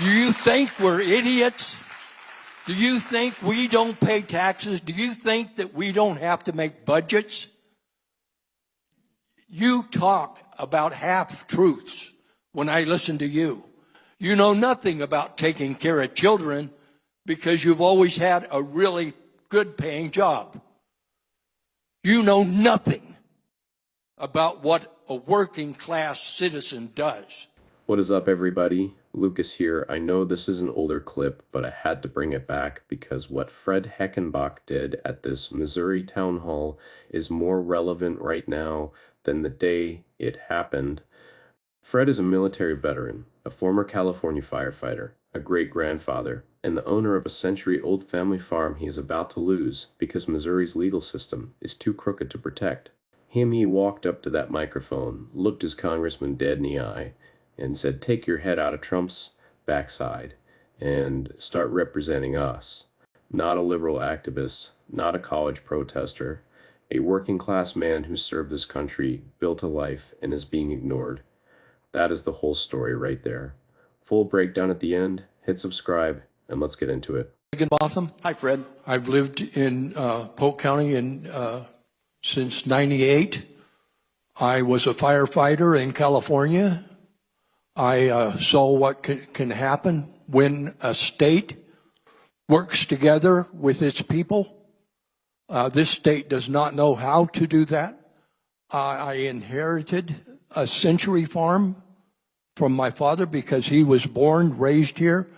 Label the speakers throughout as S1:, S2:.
S1: Do you think we're idiots? Do you think we don't pay taxes? Do you think that we don't have to make budgets? You talk about half-truths when I listen to you. You know nothing about taking care of children because you've always had a really good-paying job. You know nothing about what a working-class citizen does.
S2: What is up, everybody? Lucas here. I know this is an older clip, but I had to bring it back because what Fred Heckenbach did at this Missouri town hall is more relevant right now than the day it happened. Fred is a military veteran, a former California firefighter, a great-grandfather, and the owner of a century-old family farm he is about to lose because Missouri's legal system is too crooked to protect. He walked up to that microphone, looked his congressman dead in the eye, and said, "Take your head out of Trump's backside and start representing us." Not a liberal activist, not a college protester, a working class man who served this country, built a life, and is being ignored. That is the whole story right there. Full breakdown at the end. Hit subscribe, and let's get into it.
S1: Higginbotham.
S3: Hi, Fred.
S1: I've lived in Polk County since '98. I was a firefighter in California. I saw what can happen when a state works together with its people. This state does not know how to do that. I inherited a century farm from my father because he was born, raised here.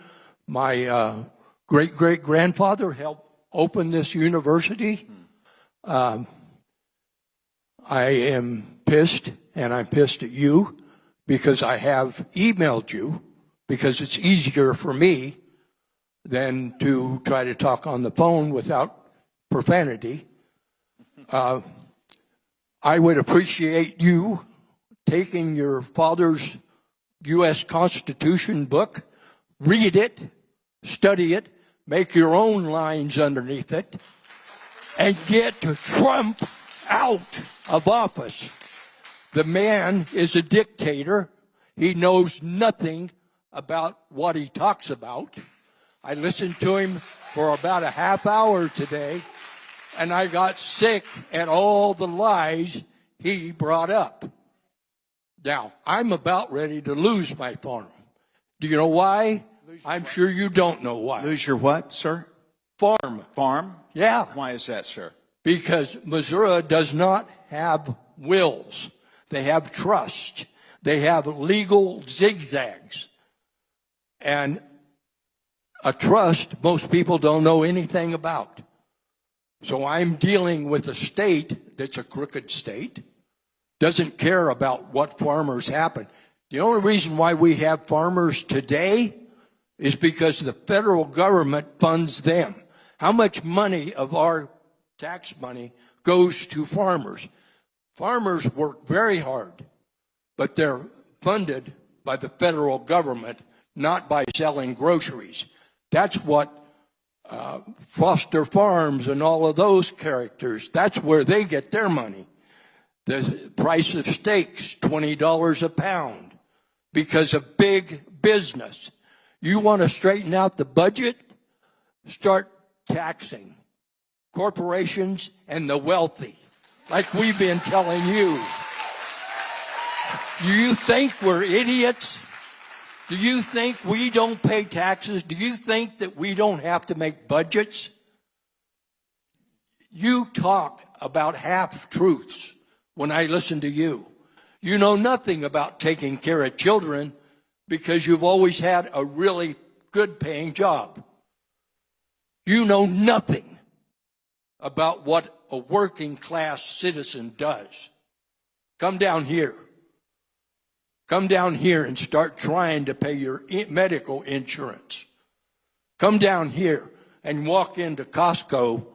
S1: My great-great-grandfather helped open this university. I am pissed, and I'm pissed at you because I have emailed you because it's easier for me than to try to talk on the phone without profanity. I would appreciate you taking your father's U.S. Constitution book, read it, study it, make your own lines underneath it, and get Trump out of office. The man is a dictator. He knows nothing about what he talks about. I listened to him for about a half hour today, and I got sick at all the lies he brought up. Now, I'm about ready to lose my farm. Do you know why? I'm sure you don't know why.
S3: Lose your what, sir?
S1: Farm.
S3: Farm?
S1: Yeah.
S3: Why is that, sir?
S1: Because Missouri does not have wills. They have trust. They have legal zigzags. And a trust, most people don't know anything about. So I'm dealing with a state that's a crooked state, doesn't care about what farmers happen. The only reason why we have farmers today is because the federal government funds them. How much money of our tax money goes to farmers? Farmers work very hard, but they're funded by the federal government, not by selling groceries. That's what Foster Farms and all of those characters, that's where they get their money. The price of steaks, $20 a pound, because of big business. You want to straighten out the budget? Start taxing corporations and the wealthy, like we've been telling you. Do you think we're idiots? Do you think we don't pay taxes? Do you think that we don't have to make budgets? You talk about half-truths when I listen to you. You know nothing about taking care of children because you've always had a really good-paying job. You know nothing about what a working-class citizen does. Come down here. Come down here and start trying to pay your medical insurance. Come down here and walk into Costco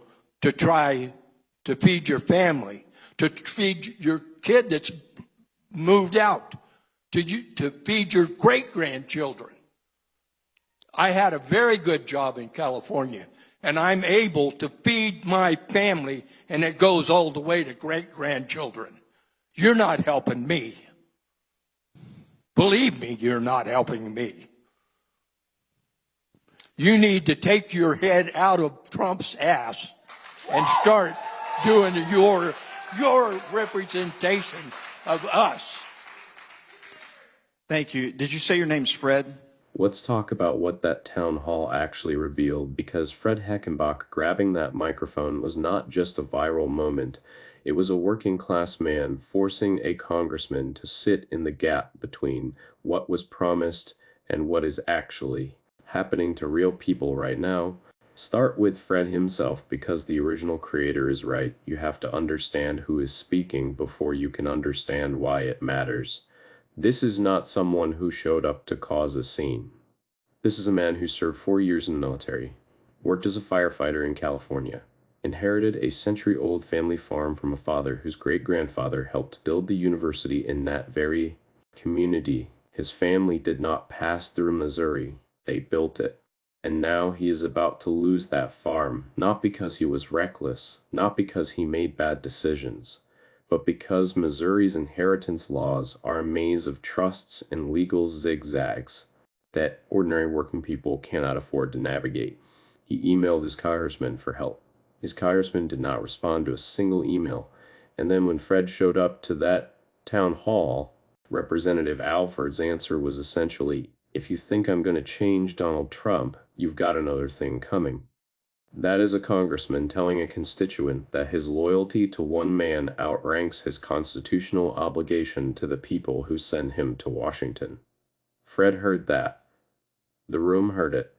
S1: to try to feed your family, to feed your kid that's moved out, to feed your great-grandchildren. I had a very good job in California, and I'm able to feed my family, and it goes all the way to great-grandchildren. You're not helping me. Believe me, you're not helping me. You need to take your head out of Trump's ass and start doing your representation of us.
S3: Thank you. Did you say your name's Fred?
S2: Let's talk about what that town hall actually revealed, because Fred Heckenbach grabbing that microphone was not just a viral moment. It was a working class man forcing a congressman to sit in the gap between what was promised and what is actually happening to real people right now. Start with Fred himself, because the original creator is right. You have to understand who is speaking before you can understand why it matters. This is not someone who showed up to cause a scene. This is a man who served 4 years in the military, worked as a firefighter in California, inherited a century-old family farm from a father whose great-grandfather helped build the university in that very community. His family did not pass through Missouri, they built it. And now he is about to lose that farm, not because he was reckless, not because he made bad decisions, but because Missouri's inheritance laws are a maze of trusts and legal zigzags that ordinary working people cannot afford to navigate. He emailed his congressman for help. His congressman did not respond to a single email. And then when Fred showed up to that town hall, Representative Alford's answer was essentially, if you think I'm going to change Donald Trump, you've got another thing coming. That is a congressman telling a constituent that his loyalty to one man outranks his constitutional obligation to the people who send him to Washington. Fred heard that. The room heard it.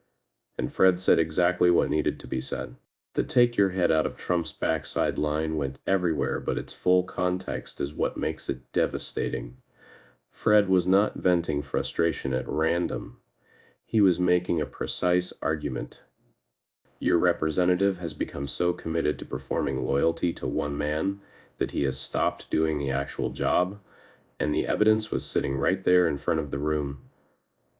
S2: And Fred said exactly what needed to be said. The take your head out of Trump's backside line went everywhere, but its full context is what makes it devastating. Fred was not venting frustration at random. He was making a precise argument. Your representative has become so committed to performing loyalty to one man that he has stopped doing the actual job, and the evidence was sitting right there in front of the room.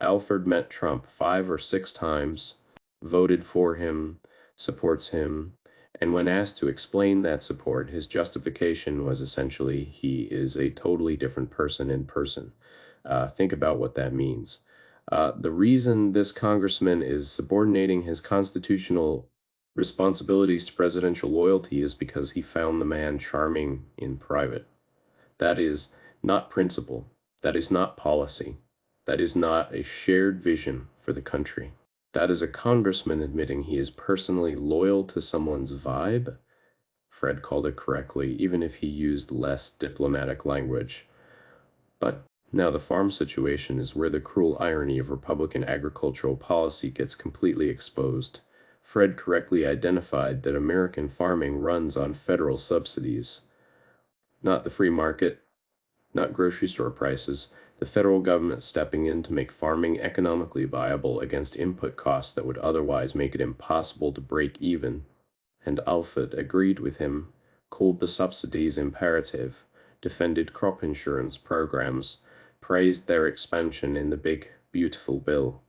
S2: Alford met Trump 5 or 6 times, voted for him, supports him, and when asked to explain that support, his justification was essentially he is a totally different person in person. Think about what that means. The reason this congressman is subordinating his constitutional responsibilities to presidential loyalty is because he found the man charming in private. That is not principle. That is not policy. That is not a shared vision for the country. That is a congressman admitting he is personally loyal to someone's vibe. Fred called it correctly, even if he used less diplomatic language. But now the farm situation is where the cruel irony of Republican agricultural policy gets completely exposed. Fred correctly identified that American farming runs on federal subsidies. Not the free market, not grocery store prices, the federal government stepping in to make farming economically viable against input costs that would otherwise make it impossible to break even. And Alford agreed with him, called the subsidies imperative, defended crop insurance programs, praised their expansion in the big, beautiful bill.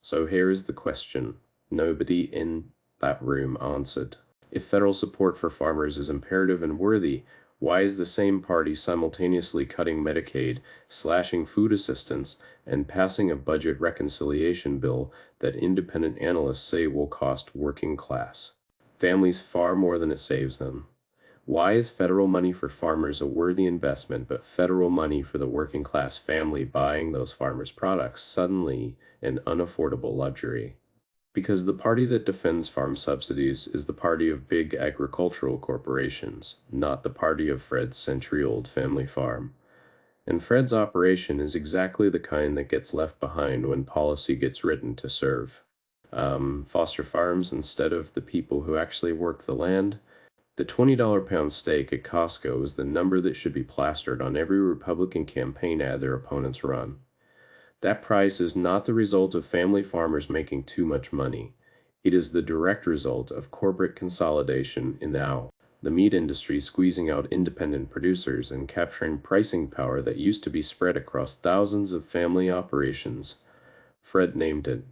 S2: So here is the question nobody in that room answered. If federal support for farmers is imperative and worthy, why is the same party simultaneously cutting Medicaid, slashing food assistance, and passing a budget reconciliation bill that independent analysts say will cost working class families far more than it saves them? Why is federal money for farmers a worthy investment, but federal money for the working class family buying those farmers' products suddenly an unaffordable luxury? Because the party that defends farm subsidies is the party of big agricultural corporations, not the party of Fred's century-old family farm. And Fred's operation is exactly the kind that gets left behind when policy gets written to serve. Foster farms instead of the people who actually work the land. The $20 pound steak at Costco is the number that should be plastered on every Republican campaign ad their opponents run. That price is not the result of family farmers making too much money. It is the direct result of corporate consolidation in the meat industry squeezing out independent producers and capturing pricing power that used to be spread across thousands of family operations. Fred named it.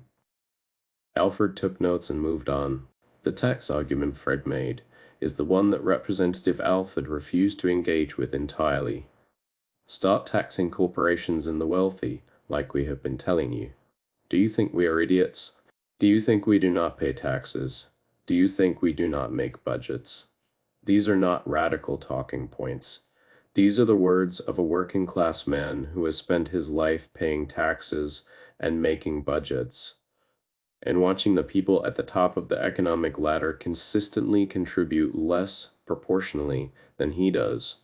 S2: Alford took notes and moved on. The tax argument Fred made is the one that Representative Alford refused to engage with entirely. Start taxing corporations and the wealthy, like we have been telling you. Do you think we are idiots? Do you think we do not pay taxes? Do you think we do not make budgets? These are not radical talking points. These are the words of a working class man who has spent his life paying taxes and making budgets, and watching the people at the top of the economic ladder consistently contribute less proportionally than he does.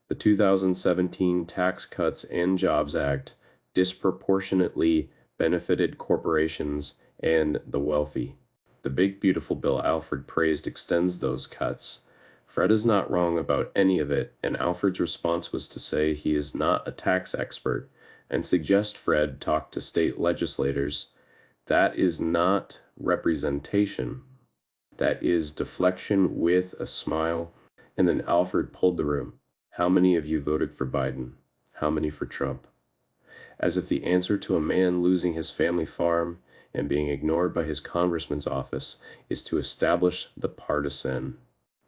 S2: The 2017 Tax Cuts and Jobs Act disproportionately benefited corporations and the wealthy. The big beautiful bill Alford praised extends those cuts. Fred is not wrong about any of it, and Alford's response was to say he is not a tax expert and suggest Fred talk to state legislators. That is not representation. That is deflection with a smile. And then Alford pulled the room. How many of you voted for Biden? How many for Trump? As if the answer to a man losing his family farm and being ignored by his congressman's office is to establish the partisan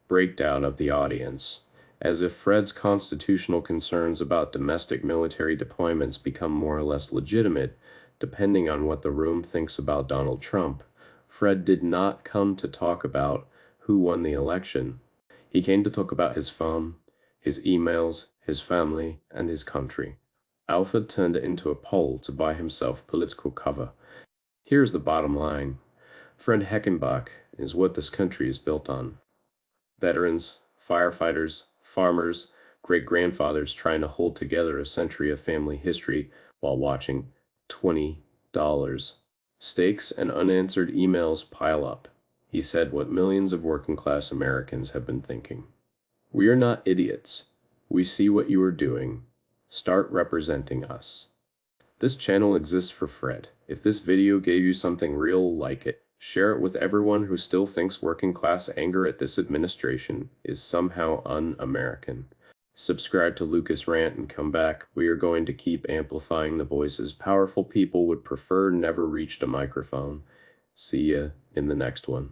S2: breakdown of the audience. As if Fred's constitutional concerns about domestic military deployments become more or less legitimate, depending on what the room thinks about Donald Trump. Fred did not come to talk about who won the election. He came to talk about his phone, his emails, his family, and his country. Alford turned it into a poll to buy himself political cover. Here's the bottom line. Fred Heckenbach is what this country is built on. Veterans, firefighters, farmers, great-grandfathers trying to hold together a century of family history while watching $20. Stakes and unanswered emails pile up. He said what millions of working-class Americans have been thinking. We are not idiots. We see what you are doing. Start representing us. This channel exists for Fred. If this video gave you something real, like it. Share it with everyone who still thinks working class anger at this administration is somehow un-American. Subscribe to Lucas Rant and come back. We are going to keep amplifying the voices powerful people would prefer never reached a microphone. See ya in the next one.